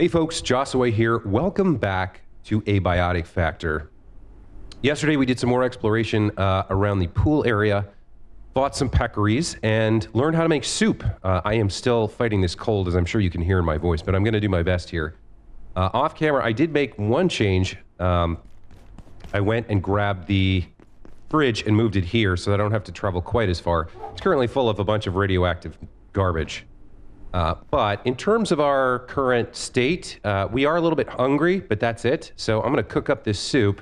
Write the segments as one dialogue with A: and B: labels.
A: Hey folks, Jossaway here. Welcome back to Abiotic Factor. Yesterday we did some more exploration around the pool area, fought some peccaries, and learned how to make soup. I am still fighting this cold, as I'm sure you can hear in my voice, but I'm going to do my best here. Off camera, I did make one change. I went and grabbed the fridge and moved it here so that I don't have to travel quite as far. It's currently full of a bunch of radioactive garbage. But in terms of our current state, we are a little bit hungry, but that's it. So I'm going to cook up this soup,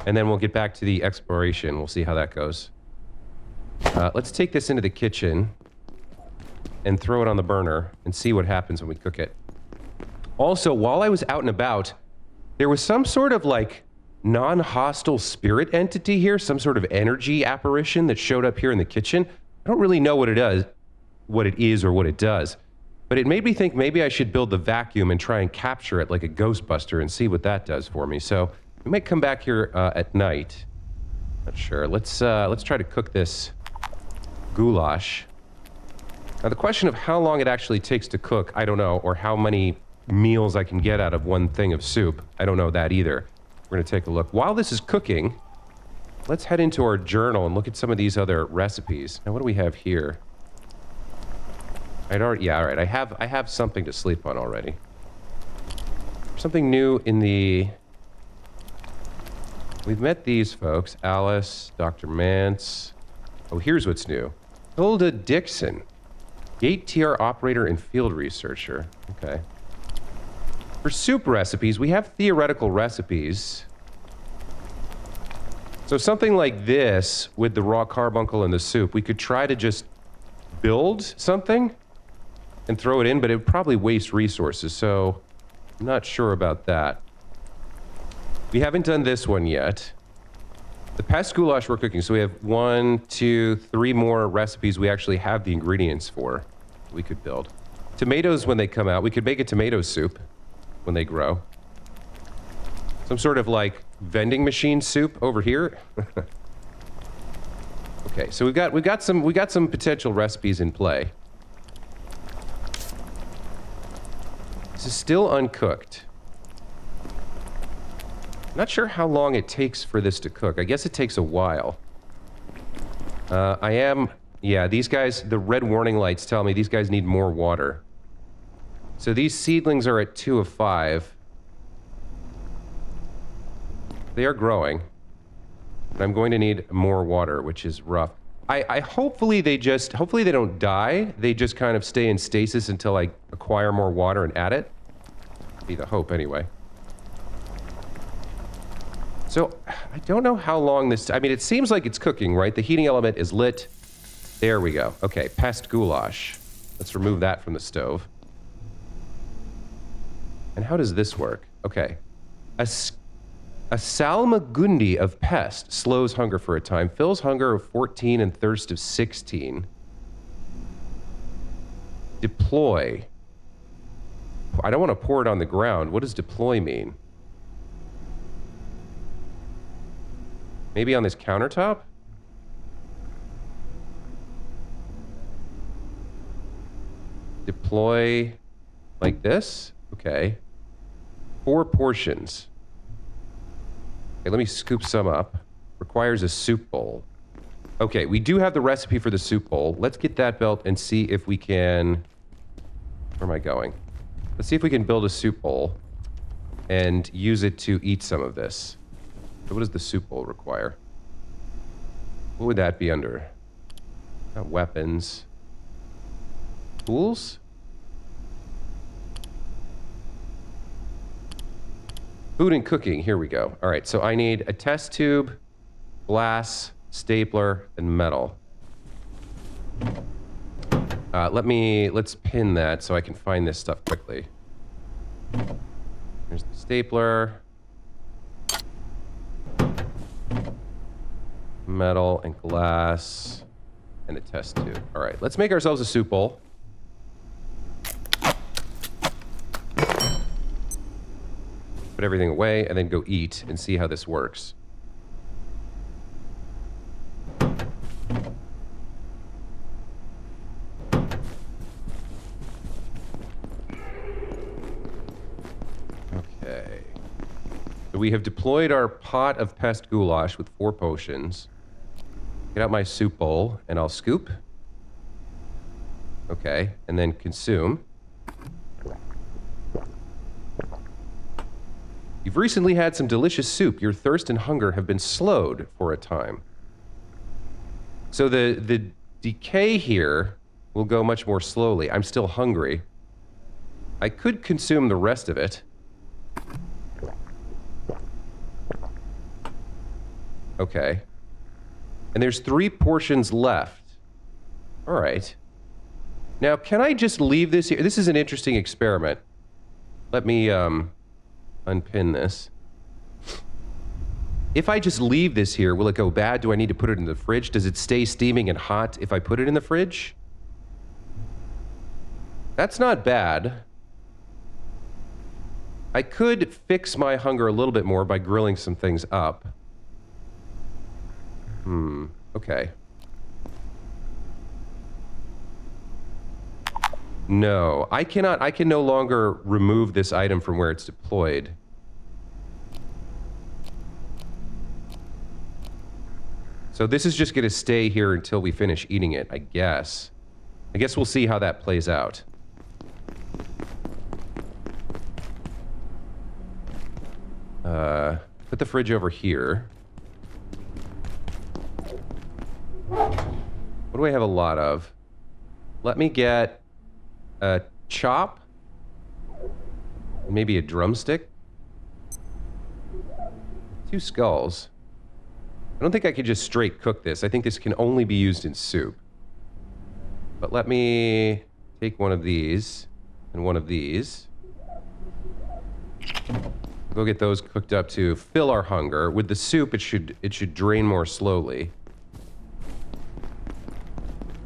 A: and then we'll get back to the exploration. We'll see how that goes. Let's take this into the kitchen and throw it on the burner and see what happens when we cook it. Also, while I was out and about, there was some sort of like non-hostile spirit entity here, some sort of energy apparition that showed up here in the kitchen. I don't really know what it is or what it does. But it made me think maybe I should build the vacuum and try and capture it like a Ghostbuster and see what that does for me. So we might come back here at night. Not sure. Let's try to cook this goulash. Now the question of how long it actually takes to cook, I don't know, or how many meals I can get out of one thing of soup. I don't know that either. We're going to take a look. While this is cooking, let's head into our journal and look at some of these other recipes. Now what do we have here? Yeah, all right. I have something to sleep on already. Something new in the... We've met these folks. Alice, Dr. Mance. Oh, here's what's new. Hilda Dixon. Gate TR operator and field researcher. Okay. For soup recipes, we have theoretical recipes. So something like this, with the raw carbuncle and the soup, we could try to just build something and throw it in, but it would probably waste resources, so I'm not sure about that. We haven't done this one yet. The pest goulash we're cooking, so we have 1, 2, 3 more recipes we actually have the ingredients for we could build. Tomatoes, when they come out, we could make a tomato soup when they grow. Some sort of like vending machine soup over here. Okay, so we got some potential recipes in play. This is still uncooked. Not sure how long it takes for this to cook. I guess it takes a while. Yeah, these guys, the red warning lights tell me these guys need more water. So these seedlings are at 2 of 5. They are growing. But I'm going to need more water, which is rough. Hopefully they don't die. They just kind of stay in stasis until I acquire more water and add it. Be the hope anyway. So I don't know how long this, I mean, it seems like it's cooking, right? The heating element is lit. There we go. Okay, pest goulash. Let's remove that from the stove. And how does this work? Okay. A salmagundi of pest slows hunger for a time, fills hunger of 14 and thirst of 16. Deploy. I don't want to pour it on the ground. What does deploy mean? Maybe on this countertop? Deploy like this? Okay. 4 portions. Okay, let me scoop some up. Requires a soup bowl. Okay, we do have the recipe for the soup bowl. Let's get that built and see if we can... Where am I going? Let's see if we can build a soup bowl and use it to eat some of this. So what does the soup bowl require? What would that be under? Not weapons. Tools? Food and cooking, here we go. All right, so I need a test tube, glass, stapler, and metal. Let's pin that so I can find this stuff quickly. Here's the stapler. Metal and glass, and a test tube. All right, let's make ourselves a soup bowl. Put everything away, and then go eat and see how this works. So we have deployed our pot of pest goulash with 4 potions. Get out my soup bowl, and I'll scoop. Okay, and then consume. You've recently had some delicious soup. Your thirst and hunger have been slowed for a time. So the decay here will go much more slowly. I'm still hungry. I could consume the rest of it. Okay. And there's 3 portions left. All right. Now, can I just leave this here? This is an interesting experiment. Let me unpin this. If I just leave this here, will it go bad? Do I need to put it in the fridge? Does it stay steaming and hot if I put it in the fridge? That's not bad. I could fix my hunger a little bit more by grilling some things up. Okay. No, I cannot. I can no longer remove this item from where it's deployed. So this is just going to stay here until we finish eating it, I guess. I guess we'll see how that plays out. Put the fridge over here. What do I have a lot of? Let me get a chop. Maybe a drumstick. 2 skulls. I don't think I could just straight cook this. I think this can only be used in soup. But let me take one of these and one of these. Go get those cooked up to fill our hunger. With the soup, it should drain more slowly.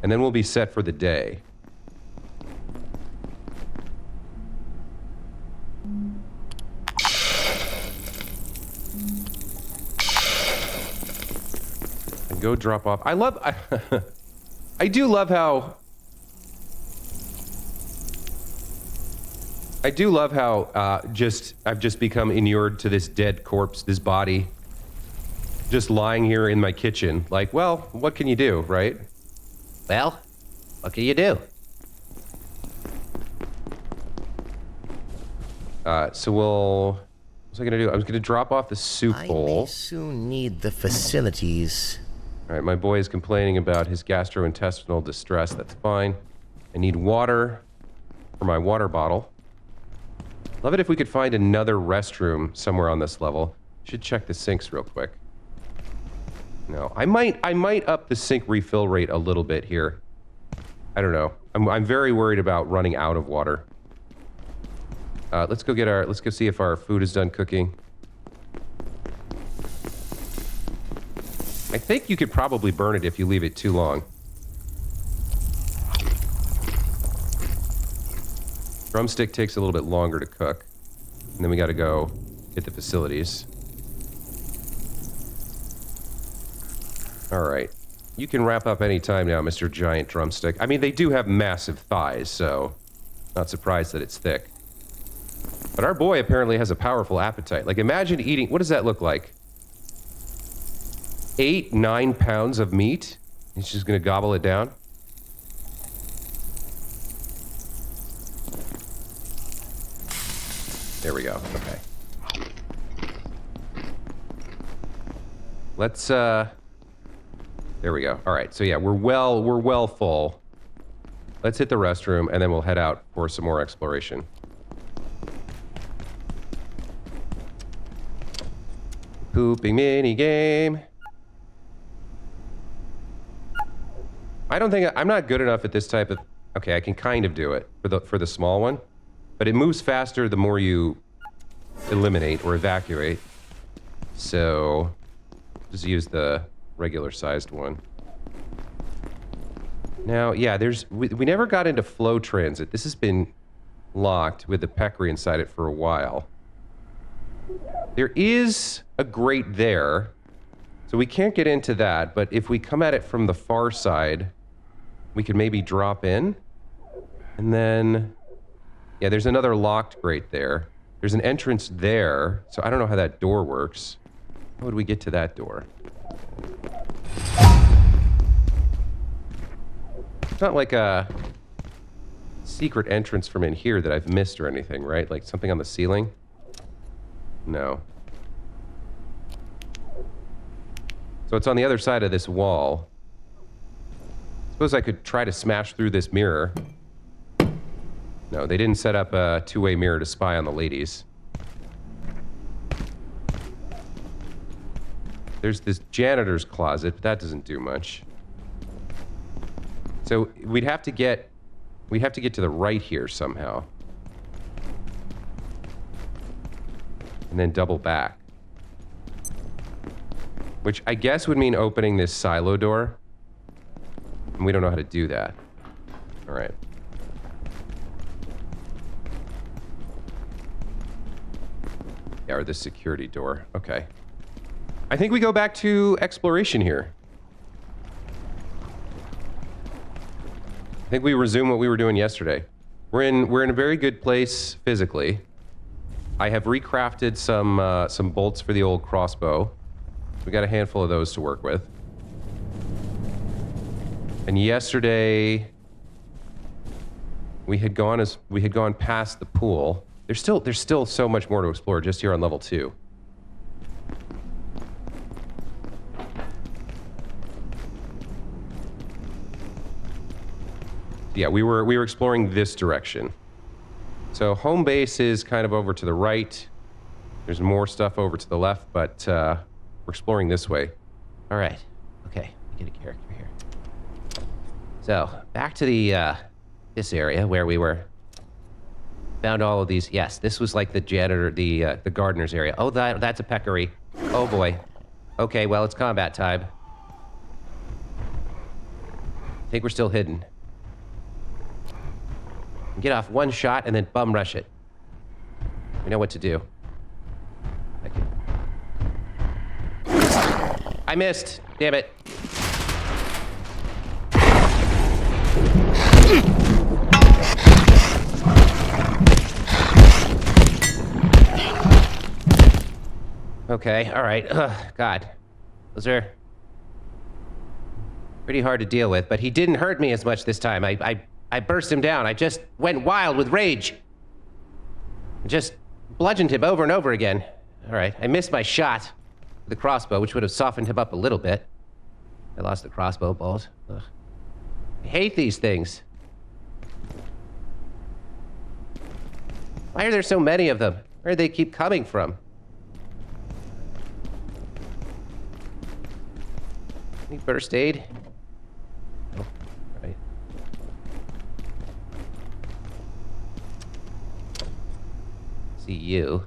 A: And then we'll be set for the day. And go drop off. I do love how I've just become inured to this dead corpse, this body, just lying here in my kitchen. Like, well, what can you do, right?
B: Well, what can you do?
A: So what was I gonna do? I was gonna drop off the soup bowl.
B: I may soon need the facilities.
A: All right, my boy is complaining about his gastrointestinal distress. That's fine. I need water for my water bottle. Love it if we could find another restroom somewhere on this level. Should check the sinks real quick. No, I might up the sink refill rate a little bit here. I don't know. I'm very worried about running out of water. Let's go see if our food is done cooking. I think you could probably burn it if you leave it too long. Drumstick takes a little bit longer to cook. And then we gotta go hit the facilities. Alright. You can wrap up any time now, Mr. Giant Drumstick. I mean, they do have massive thighs, so not surprised that it's thick. But our boy apparently has a powerful appetite. Like, imagine eating... What does that look like? 8, 9 pounds of meat? He's just gonna gobble it down? There we go. Okay. Let's, there we go. All right. So yeah, we're well full. Let's hit the restroom and then we'll head out for some more exploration. Pooping mini game. I don't think I'm not good enough at this type of... Okay, I can kind of do it for the small one. But it moves faster the more you eliminate or evacuate. So, just use the regular sized one. Now, yeah, we never got into flow transit. This has been locked with the peccary inside it for a while. There is a grate there, so we can't get into that, but if we come at it from the far side, we could maybe drop in, and then... Yeah, there's another locked grate there. There's an entrance there, so I don't know how that door works. How would we get to that door? It's not like a secret entrance from in here that I've missed or anything, right? Like something on the ceiling? No. So it's on the other side of this wall. Suppose I could try to smash through this mirror. No, they didn't set up a two-way mirror to spy on the ladies. There's this janitor's closet, but that doesn't do much. So we'd have to get to the right here somehow. And then double back. Which I guess would mean opening this silo door. And we don't know how to do that. All right. Yeah, or this security door. Okay. I think we go back to exploration here. I think we resume what we were doing yesterday. We're in a very good place physically. I have recrafted some bolts for the old crossbow. We got a handful of those to work with. And yesterday we had gone past the pool. There's still so much more to explore just here on level 2. Yeah, we were exploring this direction. So home base is kind of over to the right. There's more stuff over to the left, but we're exploring this way.
B: All right. Okay. Get a character here. So back to the this area where we were. Found all of these. Yes, this was like the janitor, the gardener's area. Oh, that's a peccary. Oh boy. Okay, well it's combat time. I think we're still hidden. Get off one shot and then bum rush it. We know what to do. I missed. Damn it. Okay, all right. God. Those are pretty hard to deal with, but he didn't hurt me as much this time. I burst him down. I just went wild with rage. I just bludgeoned him over and over again. All right, I missed my shot with the crossbow, which would have softened him up a little bit. I lost the crossbow bolt. Ugh. I hate these things. Why are there so many of them? Where do they keep coming from? Any first aid? Oh, right. See you.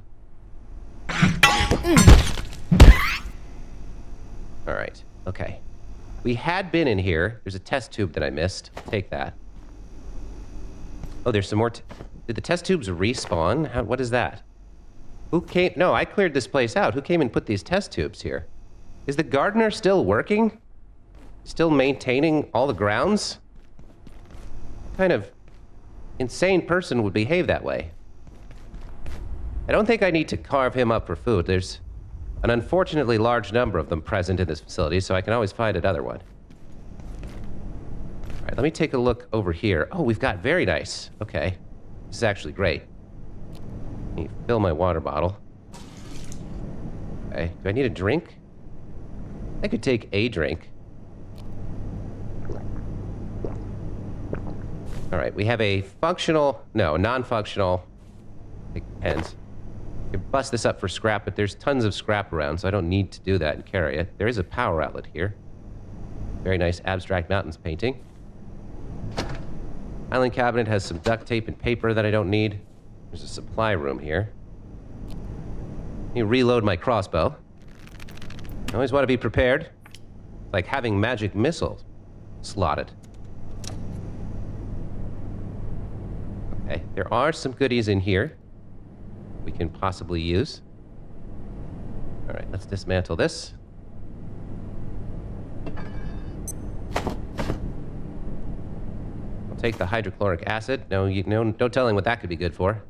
B: All right. Okay. We had been in here. There's a test tube that I missed. Take that. Oh, there's some more. Did the test tubes respawn? What is that? Who came? No, I cleared this place out. Who came and put these test tubes here? Is the gardener still working? Still maintaining all the grounds? What kind of insane person would behave that way? I don't think I need to carve him up for food. There's an unfortunately large number of them present in this facility, so I can always find another one. All right, let me take a look over here. Oh, we've got very nice. Okay, this is actually great. Let me fill my water bottle. Okay, do I need a drink? I could take a drink. All right, we have a functional, no, non-functional, it depends. You can bust this up for scrap, but there's tons of scrap around, so I don't need to do that and carry it. There is a power outlet here. Very nice abstract mountains painting. Island cabinet has some duct tape and paper that I don't need. There's a supply room here. Let me reload my crossbow. I always want to be prepared. It's like having magic missiles slotted. Okay, there are some goodies in here we can possibly use. All right, let's dismantle this. I'll take the hydrochloric acid. No, don't tell him what that could be good for.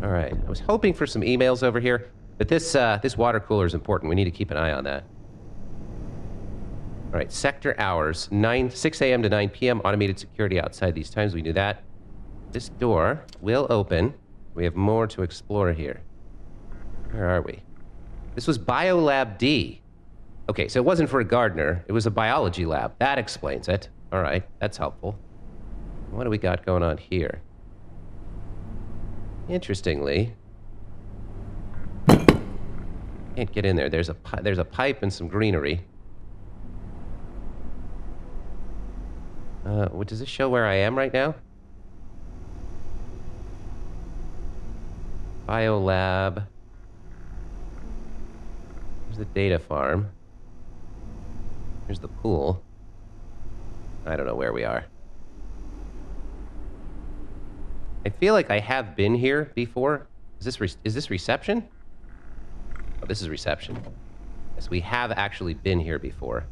B: All right. I was hoping for some emails over here, but this water cooler is important. We need to keep an eye on that. All right. Sector hours: 6 a.m. to 9 p.m. Automated security outside these times. We knew that. This door will open. We have more to explore here. Where are we? This was Biolab D. Okay, so it wasn't for a gardener. It was a biology lab. That explains it. All right, that's helpful. What do we got going on here? Interestingly, can't get in there. There's a pipe and some greenery. What does this show where I am right now? Biolab. Here's the data farm. Here's the pool. I don't know where we are. I feel like I have been here before. Is this reception? Oh, this is reception. Yes, we have actually been here before.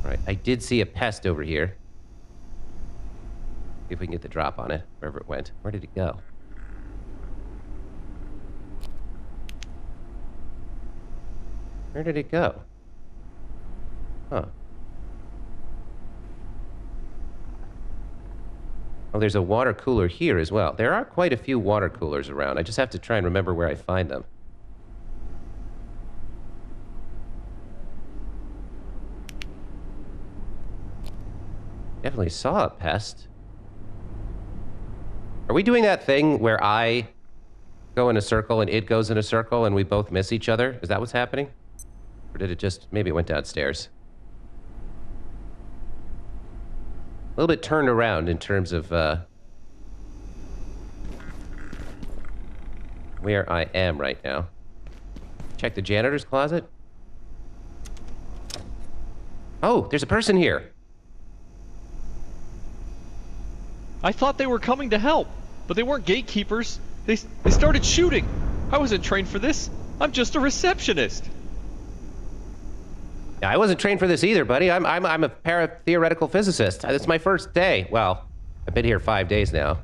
B: All right, I did see a pest over here. See if we can get the drop on it, wherever it went. Where did it go? Where did it go? Huh. Oh, there's a water cooler here as well. There are quite a few water coolers around. I just have to try and remember where I find them. Definitely saw a pest. Are we doing that thing where I go in a circle and it goes in a circle and we both miss each other? Is that what's happening? Or did it just... maybe it went downstairs. A little bit turned around in terms of where I am right now. Check the janitor's closet. Oh, there's a person here.
C: I thought they were coming to help, but they weren't gatekeepers. They started shooting. I wasn't trained for this. I'm just a receptionist.
B: Yeah, I wasn't trained for this either, buddy. I'm a para-theoretical physicist. It's my first day. Well, I've been here 5 days now.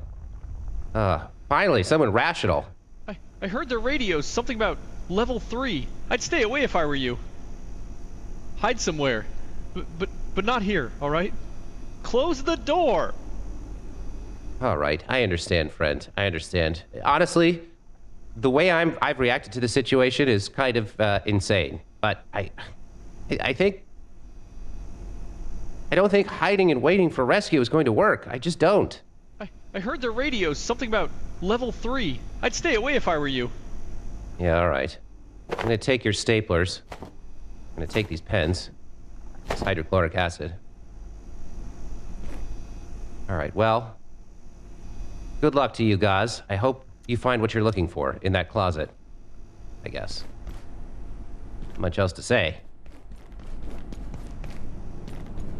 B: Finally, someone rational.
C: I heard their radios, something about level 3. I'd stay away if I were you. Hide somewhere. But not here, all right? Close the door.
B: All right, I understand, friend. I understand. Honestly, the way I've reacted to the situation is kind of insane. But I don't think hiding and waiting for rescue is going to work. I just don't.
C: I heard their radios, something about level 3. I'd stay away if I were you.
B: Yeah, all right. I'm going to take your staplers. I'm going to take these pens. It's hydrochloric acid. All right, well, good luck to you guys. I hope you find what you're looking for in that closet, I guess. Not much else to say.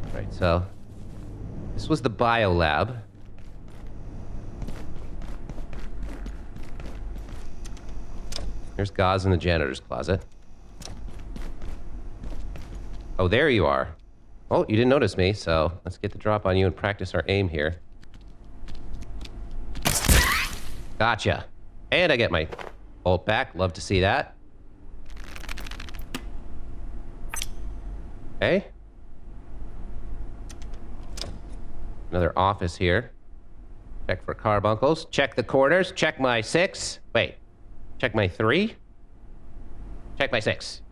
B: All right, so this was the biolab. There's gauze in the janitor's closet. Oh, there you are. Oh, you didn't notice me, so let's get the drop on you and practice our aim here. Gotcha. And I get my bolt back. Love to see that. Okay. Another office here. Check for carbuncles. Check the corners. Check my 6. Wait. Check my 3. Check my 6.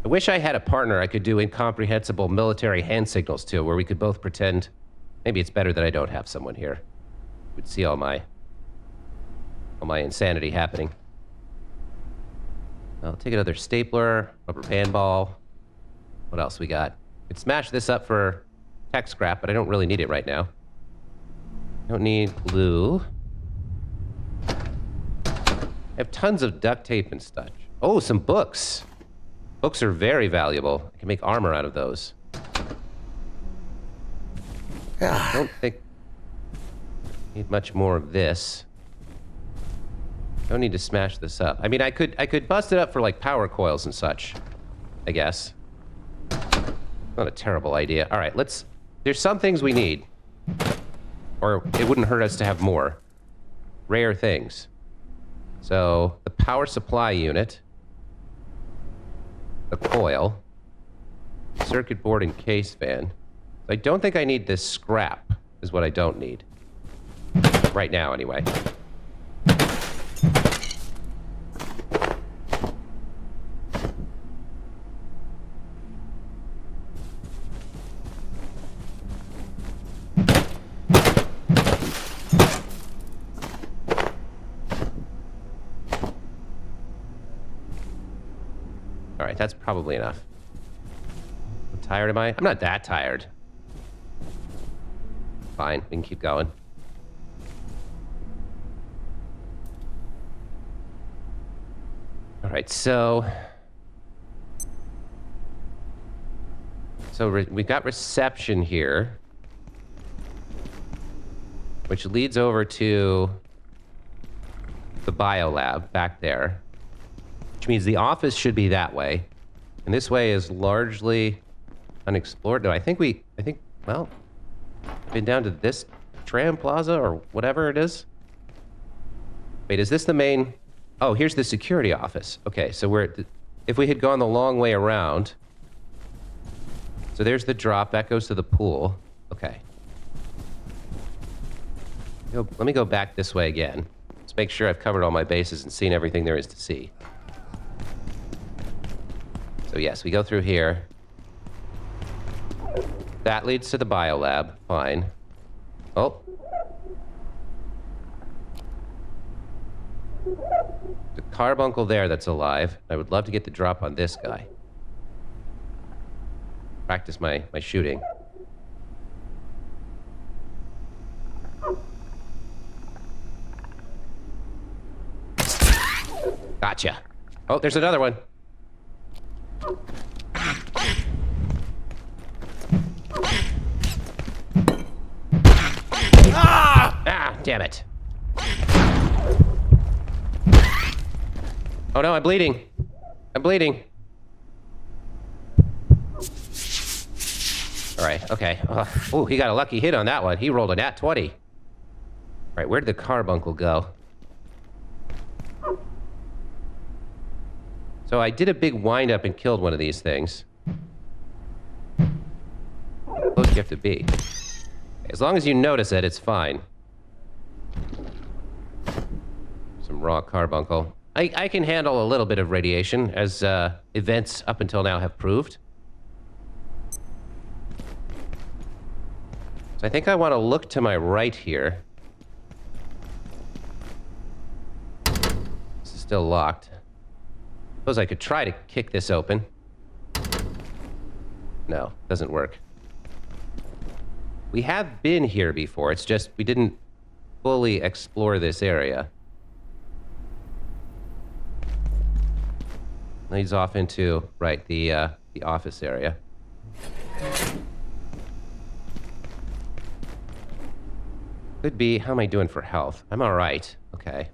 B: I wish I had a partner I could do incomprehensible military hand signals to, where we could both pretend... Maybe it's better that I don't have someone here. We'd see all my insanity happening. I'll take another stapler, rubber band ball. What else we got? Could smash this up for tech scrap, but I don't really need it right now. Don't need glue. I have tons of duct tape and such. Oh, some books. Books are very valuable. I can make armor out of those. I don't think I need much more of this. Don't need to smash this up. I mean, I could bust it up for like power coils and such, I guess. Not a terrible idea. All right, there's some things we need. Or it wouldn't hurt us to have more. Rare things. So, the power supply unit. The coil. Circuit board and case fan. I don't think I need this scrap, is what I don't need. Right now, anyway. All right, that's probably enough. How tired am I? I'm not that tired. Fine, we can keep going. All right, so we've got reception here, which leads over to the biolab back there, which means the office should be that way, and this way is largely unexplored. No, I think, well, been down to this tram plaza or whatever it is. Wait, is this the main? Oh, here's the security office. Okay, so if we had gone the long way around, so there's the drop, that goes to the pool. Okay. Let me go back this way again. Let's make sure I've covered all my bases and seen everything there is to see. So yes, we go through here. That leads to the biolab. Fine. Oh. The carbuncle there that's alive. I would love to get the drop on this guy. Practice my shooting. Gotcha. Oh, there's another one. Ah, damn it. Oh no, I'm bleeding. I'm bleeding. All right, okay. Oh, he got a lucky hit on that one. He rolled a nat 20. All right, where did the carbuncle go? So I did a big wind-up and killed one of these things. How close do you have to be? As long as you notice it, it's fine. Some raw carbuncle. I can handle a little bit of radiation, as events up until now have proved. So I think I want to look to my right here. This is still locked. Suppose I could try to kick this open. No, doesn't work. We have been here before, it's just we didn't fully explore this area. Leads off into, right, the office area. Could be, how am I doing for health? I'm all right, okay.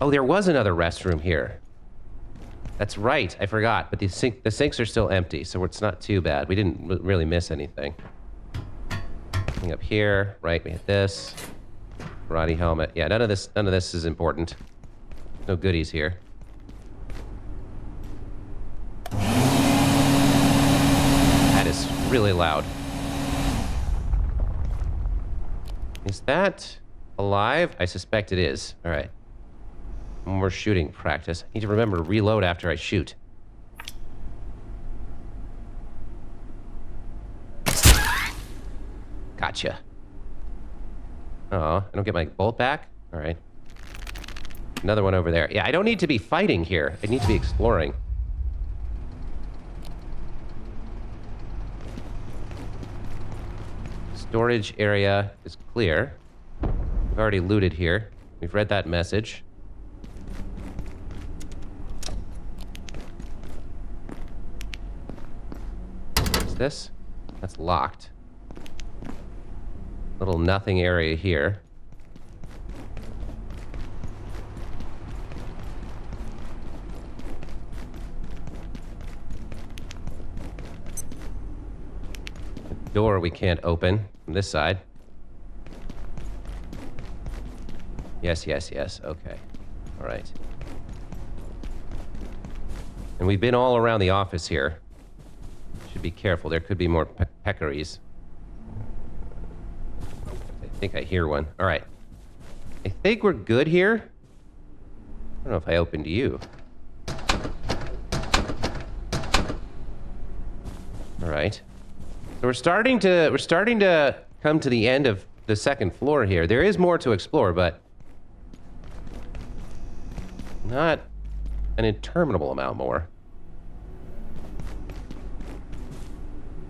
B: Oh, there was another restroom here. That's right, I forgot, but the sinks are still empty, so it's not too bad. We didn't really miss anything. Coming up here, right, we hit this. Karate helmet. Yeah, none of this is important. No goodies here. That is really loud. Is that alive? I suspect it is. All right. More shooting practice. I need to remember to reload after I shoot. Gotcha. Oh, I don't get my bolt back? All right. Another one over there. Yeah, I don't need to be fighting here. I need to be exploring. Storage area is clear. We've already looted here. We've read that message. What's this? That's locked. Little nothing area here. A door we can't open from this side. Yes, yes, yes. Okay. All right. And we've been all around the office here. Should be careful. There could be more peccaries. I think I hear one. All right. I think we're good here. I don't know if I opened you. All right. So we're starting to come to the end of the second floor here. There is more to explore, but not an interminable amount more.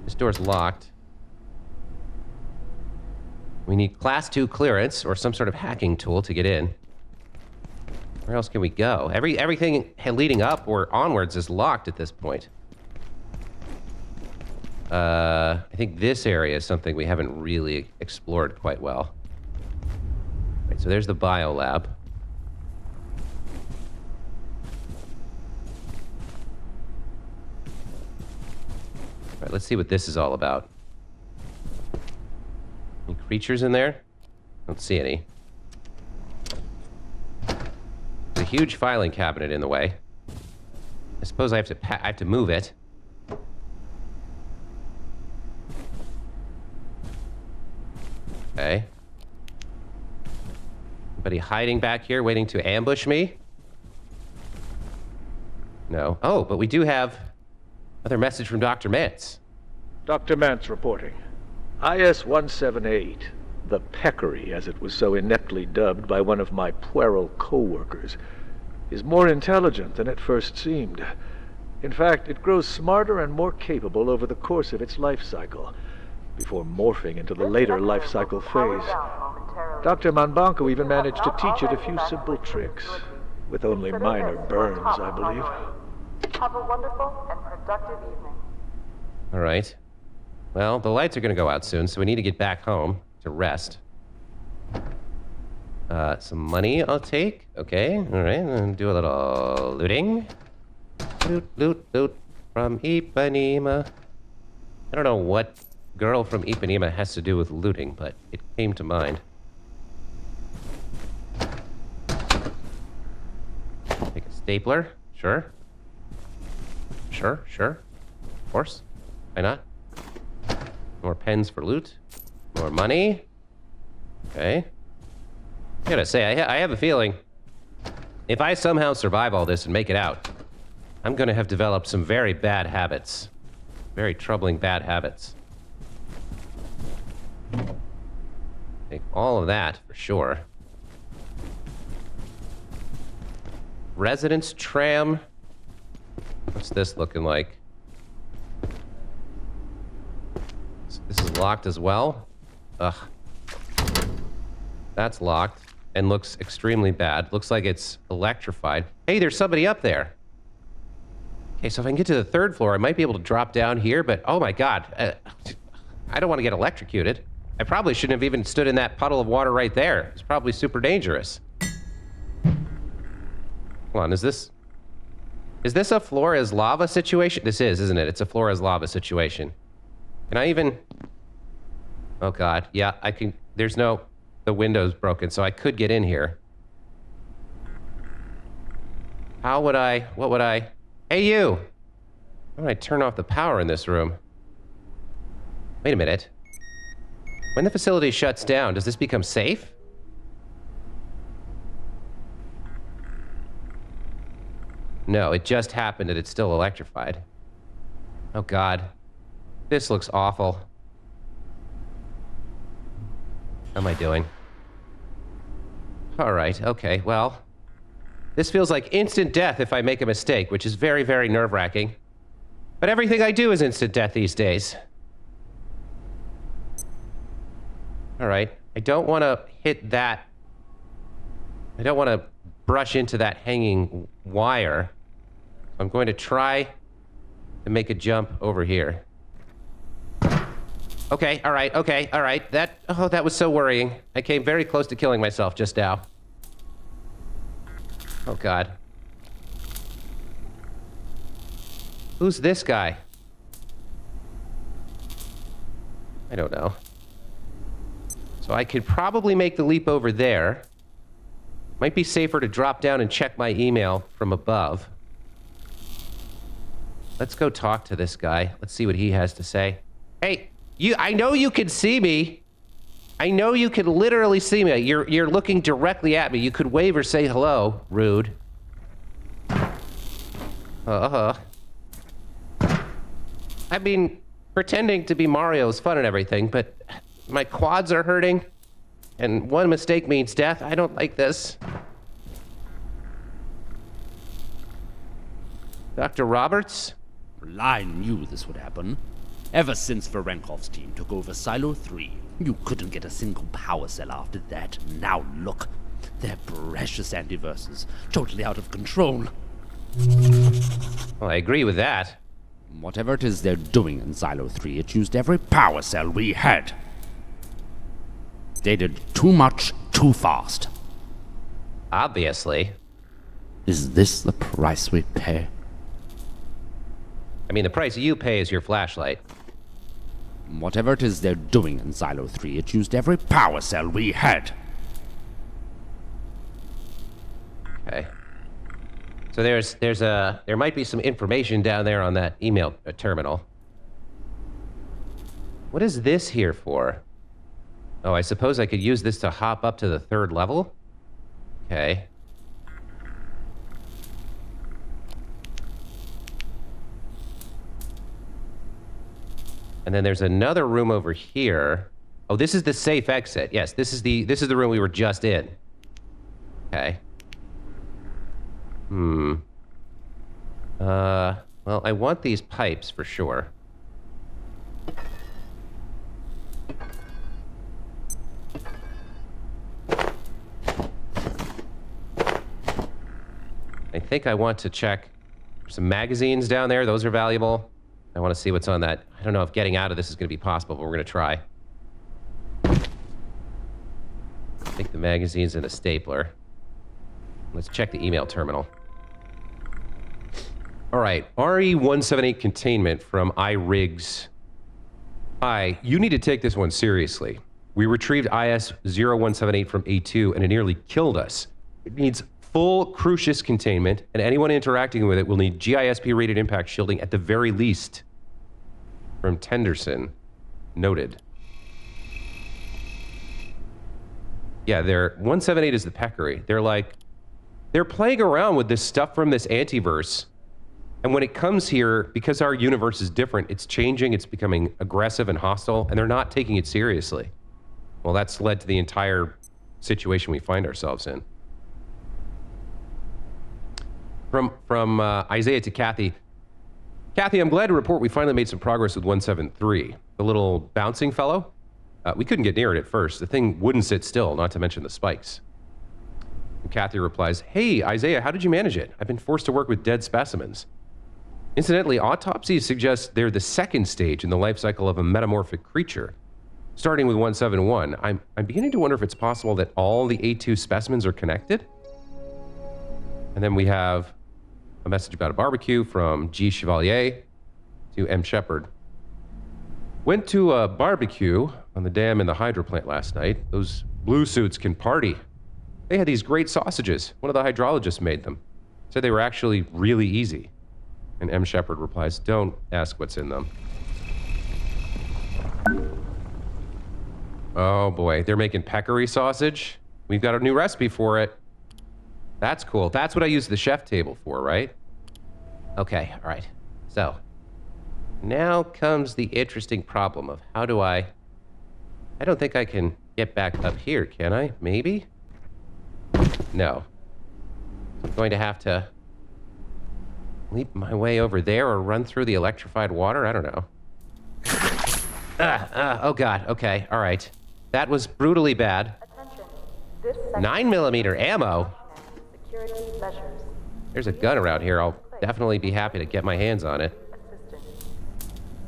B: This door's locked. We need class 2 clearance or some sort of hacking tool to get in. Where else can we go? Everything leading up or onwards is locked at this point. I think this area is something we haven't really explored quite well. Right, so there's the bio lab. All right, let's see what this is all about. Any creatures in there? Don't see any. There's a huge filing cabinet in the way. I suppose I have to move it. Okay. Anybody hiding back here waiting to ambush me? No. Oh, but we do have another message from Dr. Mantz.
D: Dr. Mantz reporting. IS-178, the peccary, as it was so ineptly dubbed by one of my puerile co-workers, is more intelligent than it first seemed. In fact, it grows smarter and more capable over the course of its life cycle, before morphing into the later life cycle phase. Dr. Manbanco even managed to teach it a few simple tricks, with only minor burns, I believe.
E: Have a wonderful and productive evening.
B: All right. Well, the lights are going to go out soon, so we need to get back home to rest. Some money I'll take. Okay, all right. And do a little looting. Loot, loot, loot from Ipanema. I don't know what girl from Ipanema has to do with looting, but it came to mind. Take a stapler. Sure. Sure, sure. Of course. Why not? More pens for loot. More money. Okay. I gotta say, I have a feeling if I somehow survive all this and make it out, I'm gonna have developed some very bad habits. Very troubling bad habits. Take all of that for sure. Residence tram. What's this looking like? This is locked as well. Ugh. That's locked and looks extremely bad. Looks like it's electrified. Hey, there's somebody up there. Okay, so if I can get to the 3rd floor, I might be able to drop down here, but oh my god. I don't want to get electrocuted. I probably shouldn't have even stood in that puddle of water right there. It's probably super dangerous. Hold on, is this a floor as lava situation? This is, isn't it? It's a floor as lava situation. Can I even... Oh god, yeah, I can... There's no... The window's broken, so I could get in here. How would I... What would I... Hey, you! How would I turn off the power in this room? Wait a minute. When the facility shuts down, does this become safe? No, it just happened and it's still electrified. Oh god. This looks awful. How am I doing? Alright, okay, well. This feels like instant death if I make a mistake, which is very, very nerve-wracking. But everything I do is instant death these days. Alright, I don't want to hit that. I don't want to brush into that hanging wire. I'm going to try to make a jump over here. Okay, alright, okay, alright. That was so worrying. I came very close to killing myself just now. Oh god. Who's this guy? I don't know. So I could probably make the leap over there. Might be safer to drop down and check my email from above. Let's go talk to this guy. Let's see what he has to say. Hey, I know you can see me. I know you can literally see me. You're looking directly at me. You could wave or say hello. Rude. I mean, pretending to be Mario is fun and everything, but my quads are hurting, and one mistake means death. I don't like this. Dr. Roberts?
F: I knew this would happen. Ever since Varenkov's team took over Silo 3, you couldn't get a single power cell after that. Now look, they're precious antiverses, totally out of control.
B: Well, I agree with that.
F: Whatever it is they're doing in Silo 3, it used every power cell we had. They did too much, too fast.
B: Obviously.
F: Is this the price we pay?
B: I mean, the price you pay is your flashlight.
F: Whatever it is they're doing in Silo 3, it used every power cell we had.
B: Okay. So there might be some information down there on that email terminal. What is this here for? Oh, I suppose I could use this to hop up to the 3rd level? Okay. And then there's another room over here. Oh, this is the safe exit. Yes, this is the room we were just in. Okay. Well, I want these pipes for sure. I think I want to check some magazines down there. Those are valuable. I want to see what's on that. I don't know if getting out of this is going to be possible, but we're going to try. Take the magazines and a stapler. Let's check the email terminal. All right, RE178 containment from iRigs. Hi, you need to take this one seriously. We retrieved IS-0178 from A2 and it nearly killed us. It needs full Crucius containment, and anyone interacting with it will need GISP-rated impact shielding at the very least. From Tenderson. Noted. Yeah, 178 is the peccary. They're playing around with this stuff from this antiverse. And when it comes here, because our universe is different, it's changing, it's becoming aggressive and hostile, and they're not taking it seriously. Well, that's led to the entire situation we find ourselves in. From Isaiah to Kathy. Kathy, I'm glad to report we finally made some progress with 173. The little bouncing fellow. We couldn't get near it at first. The thing wouldn't sit still, not to mention the spikes. And Kathy replies, hey, Isaiah, how did you manage it? I've been forced to work with dead specimens. Incidentally, autopsies suggest they're the 2nd stage in the life cycle of a metamorphic creature. Starting with 171, I'm beginning to wonder if it's possible that all the A2 specimens are connected. And then we have a message about a barbecue from G. Chevalier to M. Shepard. Went to a barbecue on the dam in the hydro plant last night. Those blue suits can party. They had these great sausages. One of the hydrologists made them. Said they were actually really easy. And M. Shepard replies, don't ask what's in them. Oh boy, they're making peccary sausage. We've got a new recipe for it. That's cool. That's what I use the chef table for, right? Okay, all right. So, now comes the interesting problem of how do I don't think I can get back up here, can I? Maybe? No. I'm going to have to leap my way over there or run through the electrified water? I don't know. Oh God, okay, all right. That was brutally bad.
E: Attention. This
B: 9mm ammo?
E: security measures.
B: There's a gun around here. I'll definitely be happy to get my hands on it.
E: Assistant.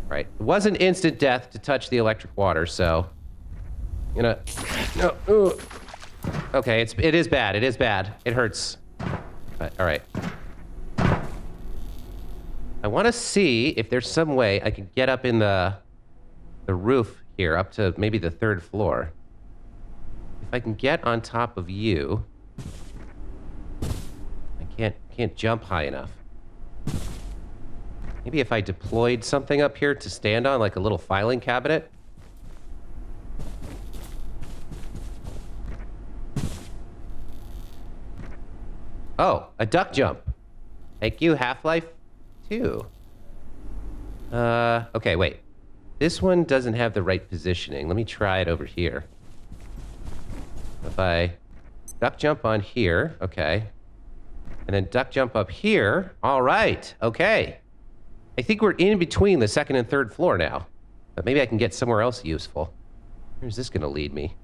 B: Right. It wasn't instant death to touch the electric water, so... No. Okay, it is bad. It is bad. It hurts. But, all right. I want to see if there's some way I can get up in the roof here, up to maybe the 3rd floor. If I can get on top of you... can't jump high enough. Maybe if I deployed something up here to stand on, like a little filing cabinet. Oh, a duck jump. Thank you, Half-Life 2. Okay, wait. This one doesn't have the right positioning. Let me try it over here. If I duck jump on here, okay. And then duck jump up here. All right, okay. I think we're in between the second and third floor now. But maybe I can get somewhere else useful. Where's this going to lead me?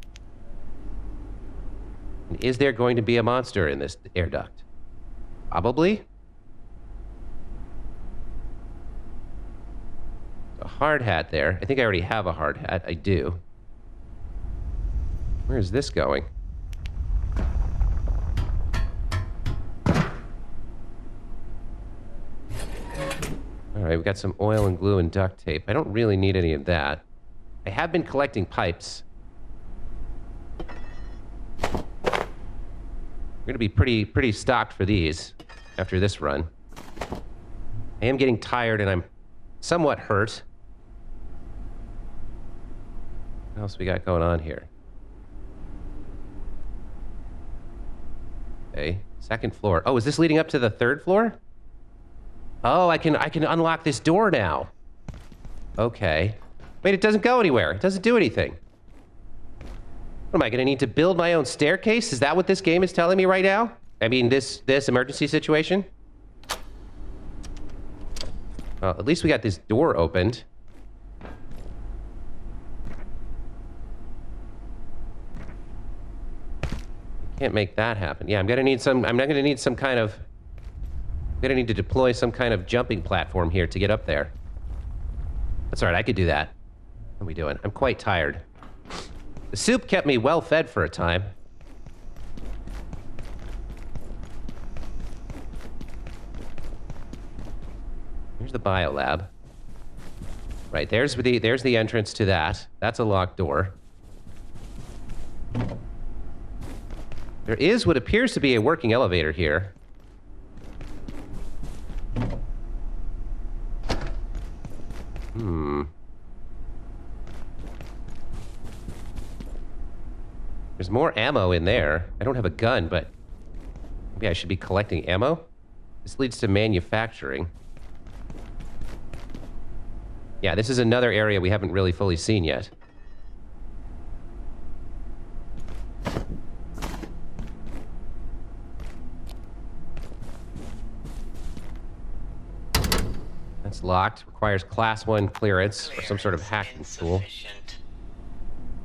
B: And is there going to be a monster in this air duct? Probably. A hard hat there. I think I already have a hard hat. I do. Where is this going? All right, we got some oil and glue and duct tape. I don't really need any of that. I have been collecting pipes. We're gonna be pretty stocked for these after this run. I am getting tired and I'm somewhat hurt. What else we got going on here? Okay, second floor. Oh, is this leading up to the third floor? Oh, I can unlock this door now. Okay. Wait, it doesn't go anywhere. It doesn't do anything. What am I going to need to build my own staircase? Is that what this game is telling me right now? I mean, this emergency situation? Well, at least we got this door opened. Can't make that happen. Yeah, I'm gonna need some kind of... I'm gonna need to deploy some kind of jumping platform here to get up there. That's all right, I could do that. What are we doing? I'm quite tired. The soup kept me well fed for a time. Here's the biolab. Right, there's the entrance to that. That's a locked door. There is what appears to be a working elevator here. There's more ammo in there. I don't have a gun, but maybe I should be collecting ammo? This leads to manufacturing. Yeah, this is another area we haven't really fully seen yet. That's locked. Requires class 1 clearance or some sort of hacking tool.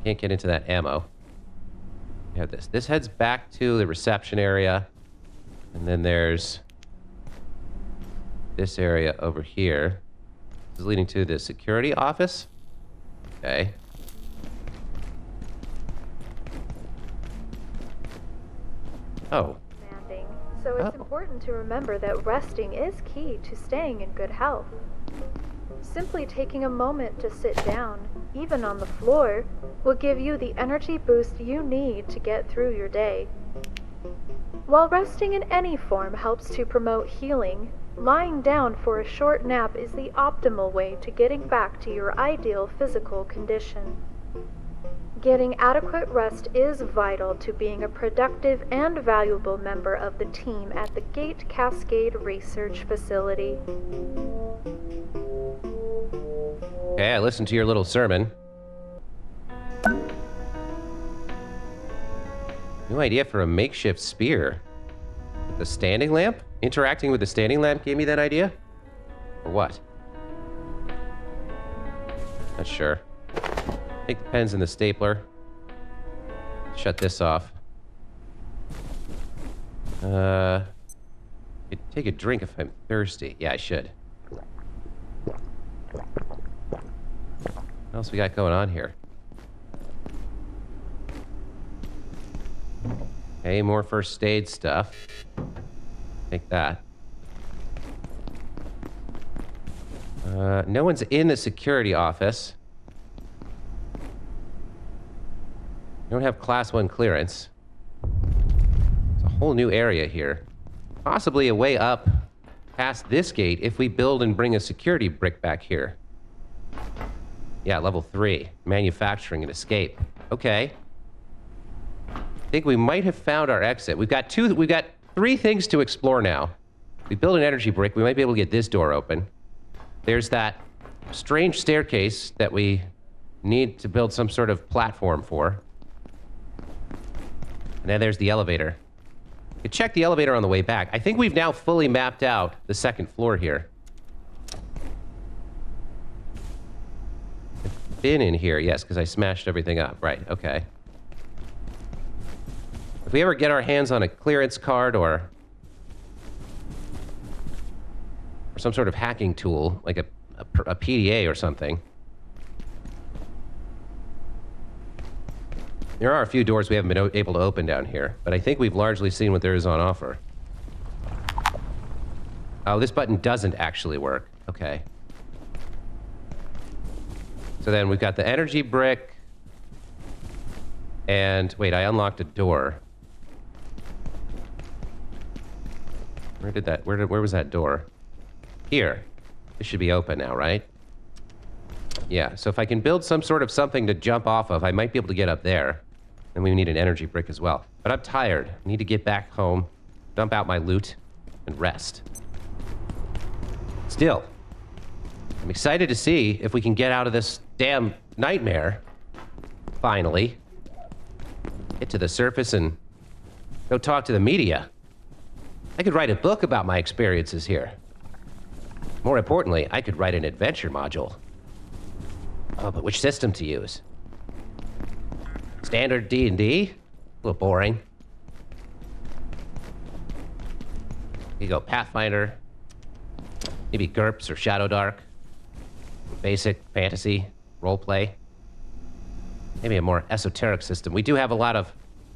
B: Can't get into that ammo. We have this. This heads back to the reception area. And then there's this area over here. This is leading to the security office. Okay. Oh.
E: So it's important to remember that resting is key to staying in good health. Simply taking a moment to sit down, even on the floor, will give you the energy boost you need to get through your day. While resting in any form helps to promote healing, lying down for a short nap is the optimal way to getting back to your ideal physical condition. Getting adequate rest is vital to being a productive and valuable member of the team at the Gate Cascade Research Facility.
B: Okay, I listened to your little sermon. New idea for a makeshift spear. The standing lamp? Interacting with the standing lamp gave me that idea? Or what? Not sure. Take the pens and the stapler. Shut this off. Could take a drink if I'm thirsty. Yeah, I should. What else we got going on here? Okay, more first aid stuff. Take that. No one's in the security office. Don't have class 1 clearance. It's a whole new area here. possibly a way up past this gate if we build and bring a security brick back here. Yeah, level 3. Manufacturing and escape. Okay. I think we might have found our exit. We've got 3 things to explore now. We build an energy brick. We might be able to get this door open. There's that strange staircase that we need to build some sort of platform for. And then there's the elevator. You can check the elevator on the way back. I think we've now fully mapped out the 2nd floor here. I've been in here, yes, because I smashed everything up. Right, okay. If we ever get our hands on a clearance card or some sort of hacking tool, like a PDA or something. There are a few doors we haven't been able to open down here, but I think we've largely seen what there is on offer. Oh, this button doesn't actually work. Okay. So then we've got the energy brick. And wait, I unlocked a door. Where was that door? Here. This should be open now, right? Yeah, so if I can build some sort of something to jump off of, I might be able to get up there. And we need an energy brick as well. But I'm tired. I need to get back home, dump out my loot, and rest. Still, I'm excited to see if we can get out of this damn nightmare. Finally. Get to the surface and go talk to the media. I could write a book about my experiences here. More importantly, I could write an adventure module. Oh, but which system to use? Standard D&D? A little boring. You go Pathfinder. Maybe GURPS or Shadow Dark. Basic fantasy, roleplay. Maybe a more esoteric system. We do have a lot of...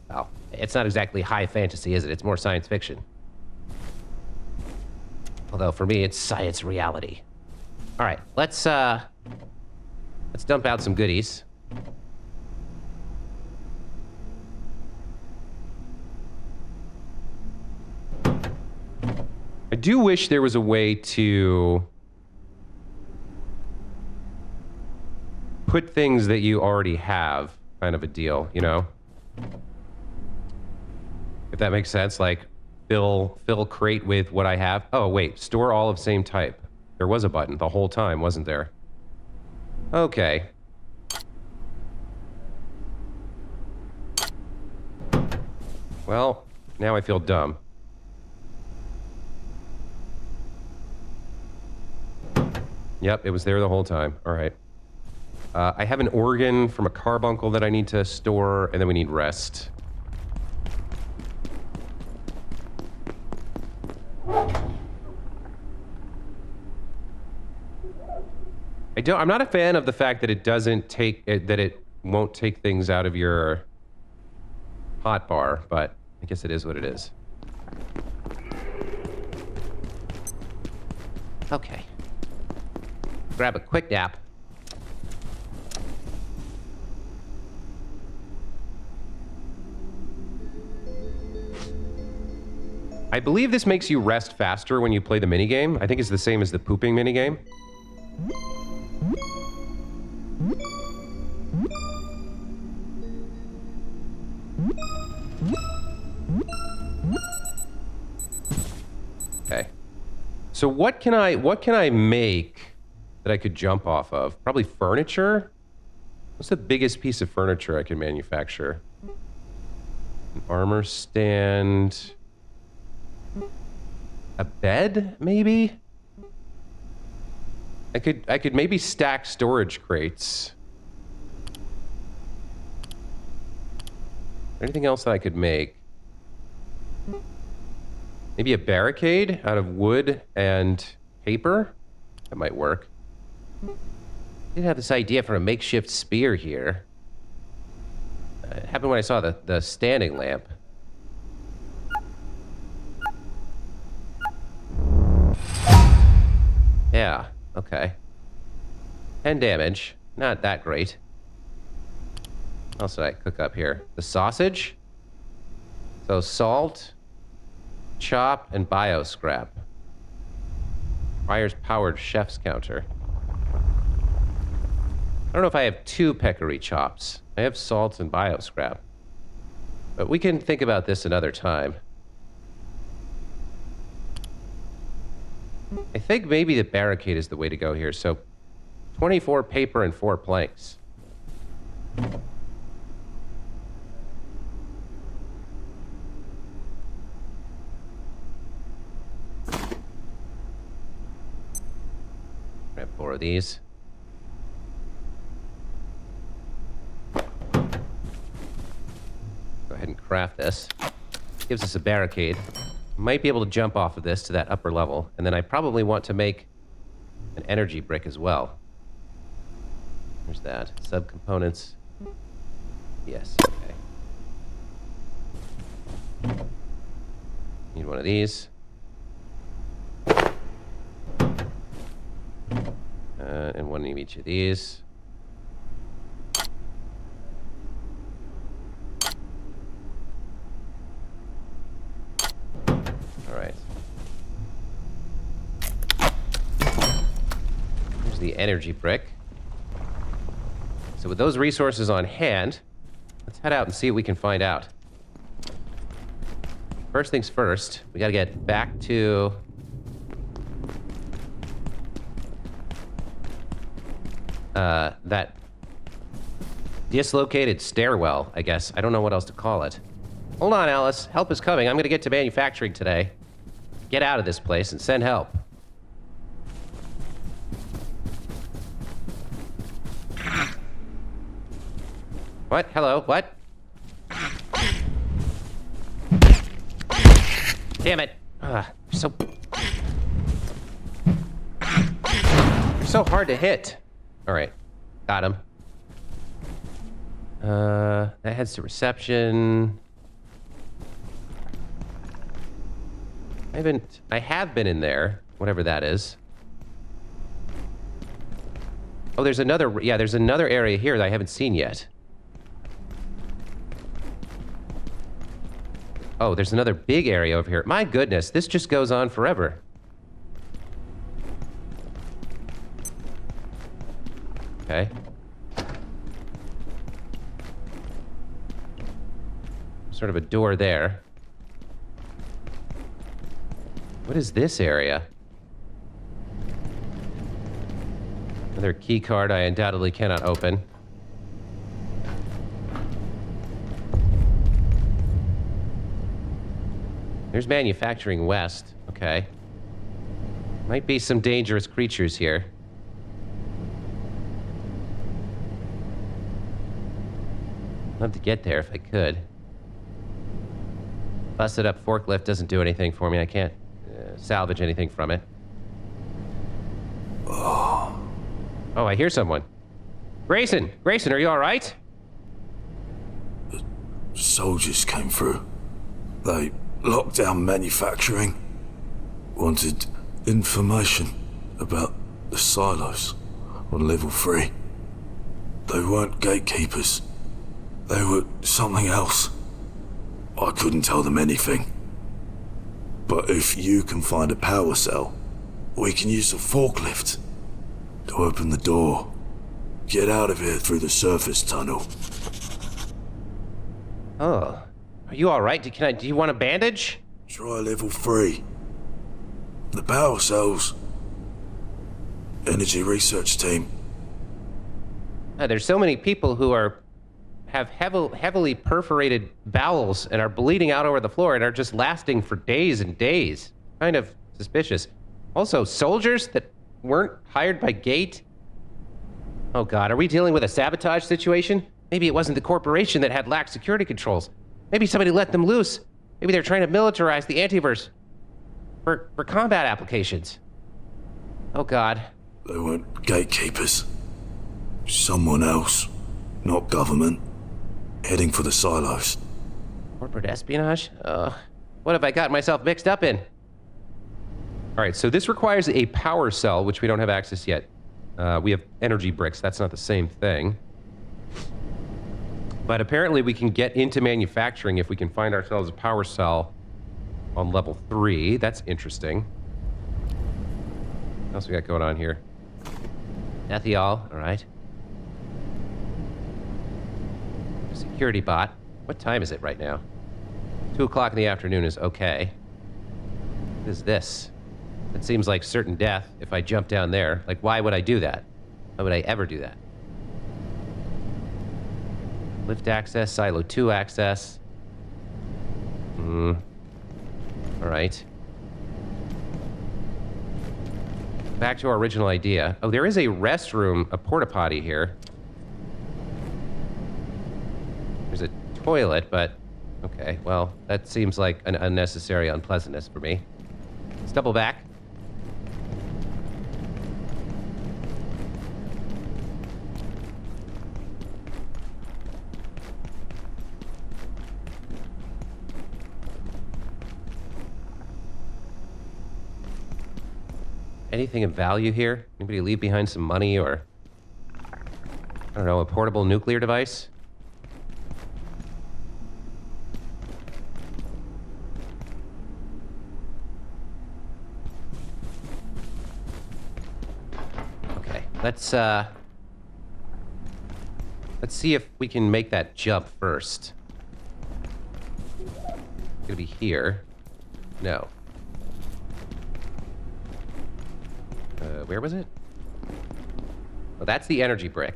B: Well, it's not exactly high fantasy, is it? It's more science fiction. Although for me, it's science reality. All right, let's dump out some goodies.
A: I do wish there was a way to put things that you already have, kind of a deal, you know? If that makes sense, like fill crate with what I have. Oh, wait, store all of same type. There was a button the whole time, wasn't there? Okay. Well, now I feel dumb. Yep, it was there the whole time. All right. I have an organ from a carbuncle that I need to store, and then we need rest. I'm not a fan of the fact that it won't take things out of your hotbar, but I guess it is what it is.
B: Okay. Grab a quick nap.
A: I believe this makes you rest faster when you play the minigame. I think it's the same as the pooping minigame. Okay. So what can I make that I could jump off of? Probably furniture? What's the biggest piece of furniture I can manufacture? An armor stand. A bed, maybe? I could maybe stack storage crates. Anything else that I could make? Maybe a barricade out of wood and paper? That might work.
B: I did have this idea for a makeshift spear here. It happened when I saw the standing lamp. Yeah, okay. 10 damage. Not that great. What else did I cook up here? The sausage? So salt. chop and bio scrap. Requires powered chef's counter. I don't know if I have 2 peccary chops. I have salt and bio scrap. But we can think about this another time. I think maybe the barricade is the way to go here. So 24 paper and 4 planks. Grab 4 of these. Go ahead and craft this. Gives us a barricade. Might be able to jump off of this to that upper level. And then I probably want to make an energy brick as well. There's that. Subcomponents. Yes, okay. Need one of these. And one of each of these. The energy brick. So with those resources on hand, let's head out and see what we can find out. First things first, we gotta get back to that dislocated stairwell, I guess. I don't know what else to call it. Hold on, Alice. Help is coming. I'm gonna get to manufacturing today. Get out of this place and send help. What? Hello? What? Damn it. You're so hard to hit. Alright. Got him. That heads to reception. I have been in there. Whatever that is. Oh, there's another area here that I haven't seen yet. Oh, there's another big area over here. My goodness, this just goes on forever. Okay. Sort of a door there. What is this area? Another key card I undoubtedly cannot open. There's manufacturing west. Okay. Might be some dangerous creatures here. Love to get there if I could. Busted up forklift doesn't do anything for me. I can't salvage anything from it. Oh, I hear someone. Grayson! Grayson, are you all right?
G: The soldiers came through. They locked down manufacturing. Wanted information about the silos on level 3. They weren't gatekeepers. They were something else. I couldn't tell them anything. But if you can find a power cell, we can use the forklift to open the door. Get out of here through the surface tunnel.
B: Oh. Are you alright? Do you want a bandage?
G: Try level 3. The power cells. Energy research team.
B: There's so many people who have heavily perforated bowels and are bleeding out over the floor and are just lasting for days and days. Kind of suspicious. Also, soldiers that weren't hired by Gate? Oh god, are we dealing with a sabotage situation? Maybe it wasn't the corporation that had lax security controls. Maybe somebody let them loose. Maybe they're trying to militarize the antiverse for combat applications. Oh god.
G: They weren't gatekeepers. Someone else, not government, heading for the silos.
B: Corporate espionage? What have I got myself mixed up in?
A: Alright, so this requires a power cell, which we don't have access yet. We have energy bricks, that's not the same thing. But apparently we can get into manufacturing if we can find ourselves a power cell
B: on level 3. That's interesting. What else we got going on here? Ethiol, all right. Security bot. What time is it right now? 2 o'clock in the afternoon is okay. What is this? It seems like certain death if I jump down there. Like, why would I do that? Why would I ever do that? Lift access, silo 2 access. All right. Back to our original idea. Oh, there is a restroom, a porta potty here. There's a toilet, but okay, well, that seems like an unnecessary unpleasantness for me. Let's double back. Anything of value here? Anybody leave behind some money or, I don't know, a portable nuclear device? Okay, let's see if we can make that jump first. It's gonna be here. No. Where was it? Oh, that's the energy brick.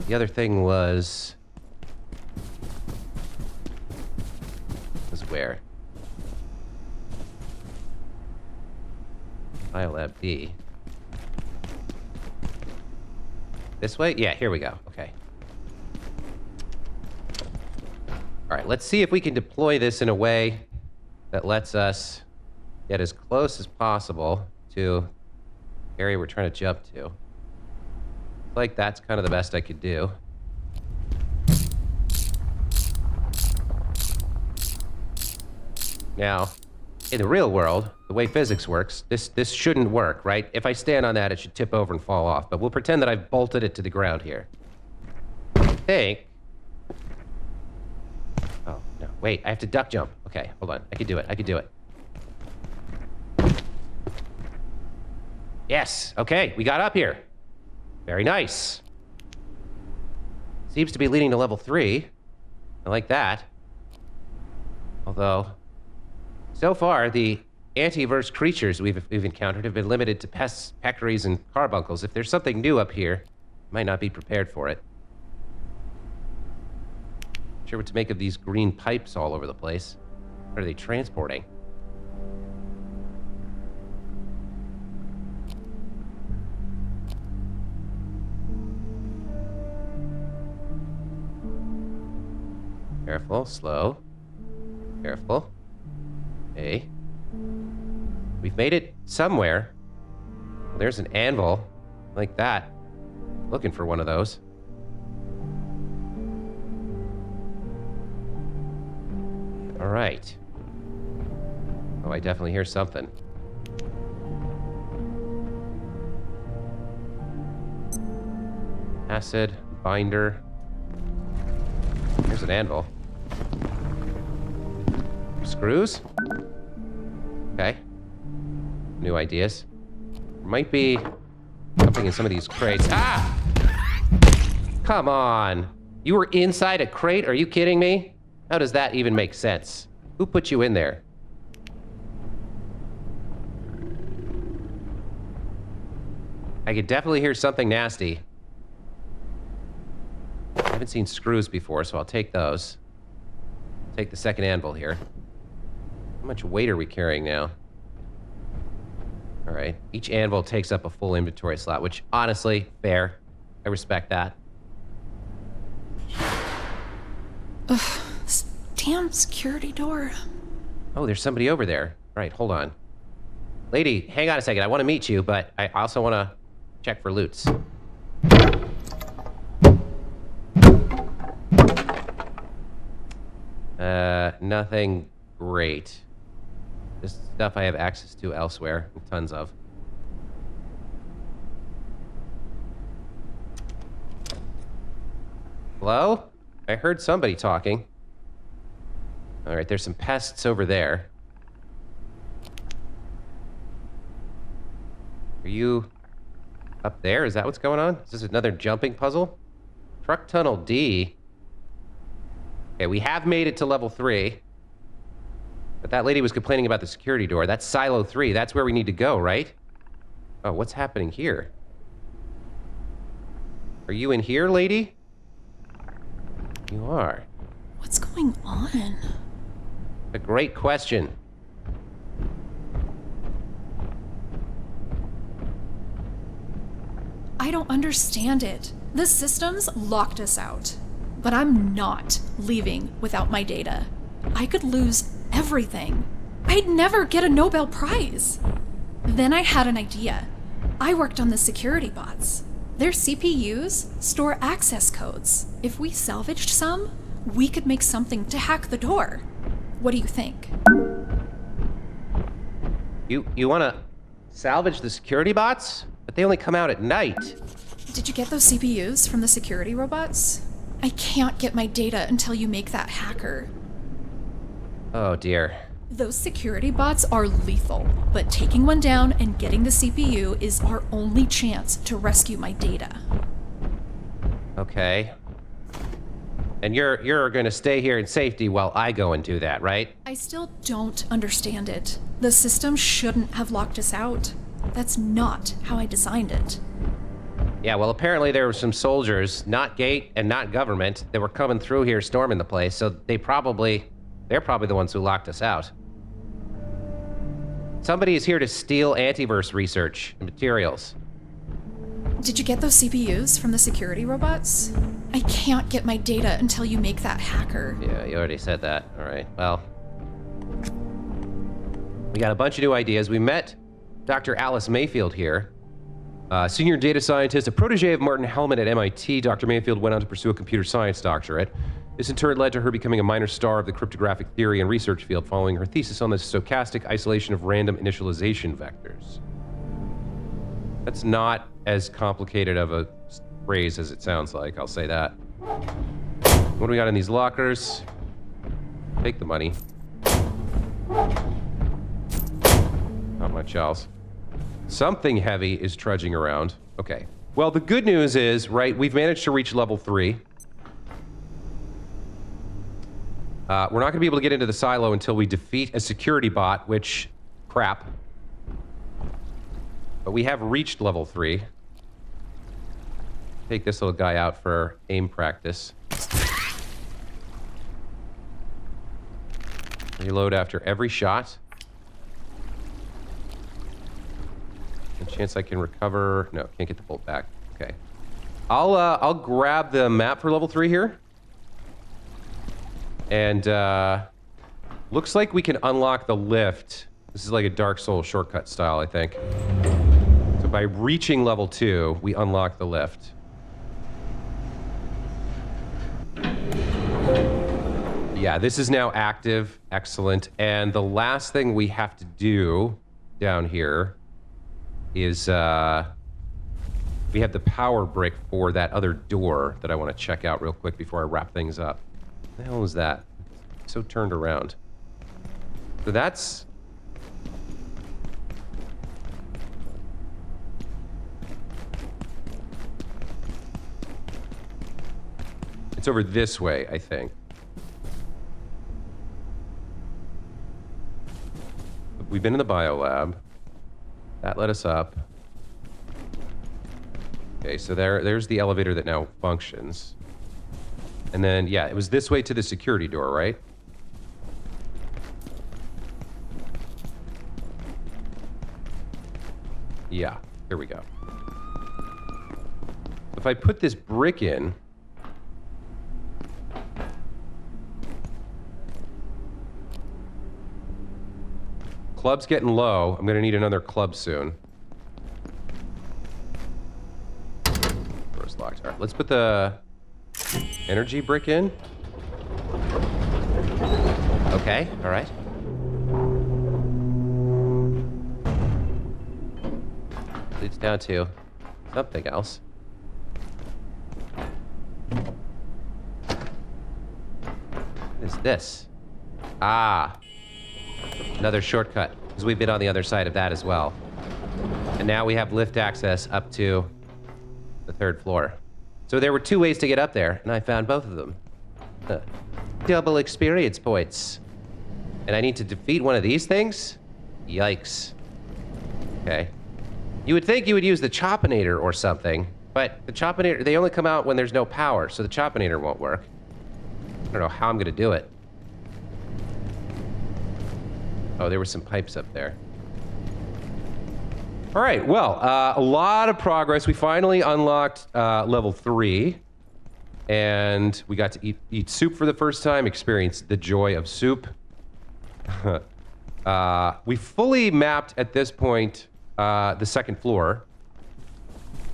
B: The other thing was where? Biolab D. This way? Yeah, here we go. Okay. All right, let's see if we can deploy this in a way that lets us get as close as possible to the area we're trying to jump to. Like that's kind of the best I could do. Now, in the real world, the way physics works, this shouldn't work, right? If I stand on that, it should tip over and fall off. But we'll pretend that I've bolted it to the ground here. I think... Oh, no. Wait, I have to duck jump. Okay, hold on. I can do it. I can do it. Yes. Okay, we got up here. Very nice. Seems to be leading to level 3. I like that. Although, so far, the antiverse creatures we've encountered have been limited to pests, peccaries, and carbuncles. If there's something new up here, I might not be prepared for it. Not sure what to make of these green pipes all over the place. What are they transporting? Careful, slow. Careful. Okay. We've made it somewhere. Well, there's an anvil. Like that. Looking for one of those. All right. Oh, I definitely hear something. Acid, binder. Here's an anvil. Screws? Okay. New ideas. There might be something in some of these crates. Ah! Come on. You were inside a crate? Are you kidding me? How does that even make sense? Who put you in there? I could definitely hear something nasty. I haven't seen screws before, so I'll take those. Take the second anvil here. How much weight are we carrying now? All right. Each anvil takes up a full inventory slot, which, honestly, fair. I respect that.
H: Ugh, this damn security door.
B: Oh, there's somebody over there. All right, hold on. Lady, hang on a second. I want to meet you, but I also want to check for loots. Nothing great. This stuff I have access to elsewhere. Tons of. Hello? I heard somebody talking. All right, there's some pests over there. Are you up there? Is that what's going on? Is this another jumping puzzle? Truck Tunnel D. Okay, we have made it to level 3. But that lady was complaining about the security door. That's Silo 3. That's where we need to go, right? Oh, what's happening here? Are you in here, lady? You are.
H: What's going on?
B: A great question.
H: I don't understand it. The systems locked us out. But I'm not leaving without my data. I could lose everything. I'd never get a Nobel Prize. Then I had an idea. I worked on the security bots. Their CPUs store access codes. If we salvaged some, we could make something to hack the door. What do you think?
B: You want to salvage the security bots? But they only come out at night.
H: Did you get those CPUs from the security robots? I can't get my data until you make that hacker.
B: Oh dear.
H: Those security bots are lethal, but taking one down and getting the CPU is our only chance to rescue my data.
B: Okay. And you're going to stay here in safety while I go and do that, right?
H: I still don't understand it. The system shouldn't have locked us out. That's not how I designed it.
B: Yeah, well, apparently there were some soldiers, not Gate and not government, that were coming through here storming the place, so they're probably the ones who locked us out. Somebody is here to steal antivirus research and materials.
H: Did you get those CPUs from the security robots? I can't get my data until you make that hacker.
B: Yeah, you already said that. All right, well. We got a bunch of new ideas. We met Dr. Alice Mayfield here. Senior data scientist, a protege of Martin Hellman at MIT, Dr. Mayfield went on to pursue a computer science doctorate. This in turn led to her becoming a minor star of the cryptographic theory and research field following her thesis on the stochastic isolation of random initialization vectors. That's not as complicated of a phrase as it sounds like, I'll say that. What do we got in these lockers? Take the money. Not much else. Something heavy is trudging around. Okay. Well, the good news is, right, we've managed to reach level 3. We're not going to be able to get into the silo until we defeat a security bot, which, crap. But we have reached level 3. Take this little guy out for aim practice. Reload after every shot. A chance I can recover. No, can't get the bolt back. Okay. I'll grab the map for level 3 here. And looks like we can unlock the lift. This is like a Dark Souls shortcut style, I think. So by reaching level 2, we unlock the lift. Yeah, this is now active. Excellent. And the last thing we have to do down here is we have the power brick for that other door that I want to check out real quick before I wrap things up. What the hell is that? So turned around. So that's... It's over this way, I think. We've been in the biolab. That led us up. Okay, so there's the elevator that now functions. And then, yeah, it was this way to the security door, right? Yeah, here we go. If I put this brick in... Club's getting low. I'm gonna need another club soon. Door's locked. All right, let's put the energy brick in. Okay, all right. Leads down to something else. What is this? Ah. Another shortcut, because we've been on the other side of that as well. And now we have lift access up to the 3rd floor. So there were 2 ways to get up there, and I found both of them. Double experience points. And I need to defeat one of these things? Yikes. Okay. You would think you would use the Choppinator or something, but the Choppinator, they only come out when there's no power, so the Choppinator won't work. I don't know how I'm gonna do it. Oh, there were some pipes up there. All right, well, a lot of progress. We finally unlocked level 3, and we got to eat soup for the first time, experience the joy of soup. We fully mapped, at this point, the 2nd floor.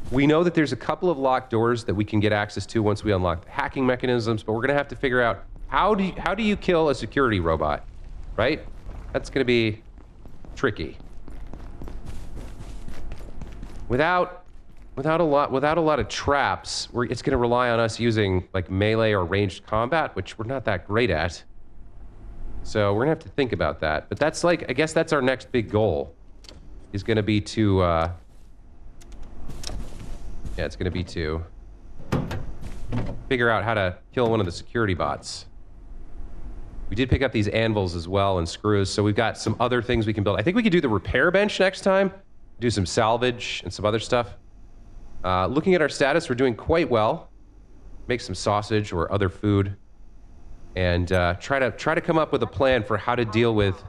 B: We know that there's a couple of locked doors that we can get access to once we unlock the hacking mechanisms, but we're gonna have to figure out how do you kill a security robot, right? That's gonna be tricky. Without a lot of traps, it's gonna rely on us using like melee or ranged combat, which we're not that great at. So we're gonna have to think about that. But that's like, I guess that's our next big goal, is gonna be to, yeah, it's gonna be to figure out how to kill one of the security bots. We did pick up these anvils as well and screws, so we've got some other things we can build. I think we could do the repair bench next time, do some salvage and some other stuff. Looking at our status, we're doing quite well. Make some sausage or other food, and try to come up with a plan for how to deal with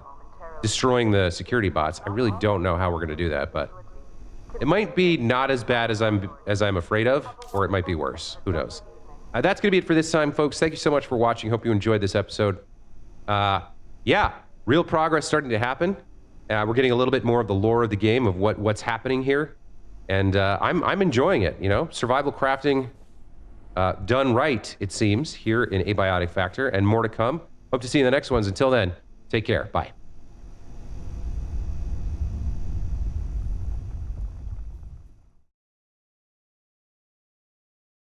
B: destroying the security bots. I really don't know how we're going to do that, but it might be not as bad as I'm afraid of, or it might be worse. Who knows? That's going to be it for this time, folks. Thank you so much for watching. Hope you enjoyed this episode. Yeah, real progress starting to happen. We're getting a little bit more of the lore of the game, of what's happening here, and I'm enjoying it. You know, survival crafting done right, it seems, here in Abiotic Factor, and more to come. Hope to see you in the next ones. Until then, take care. Bye.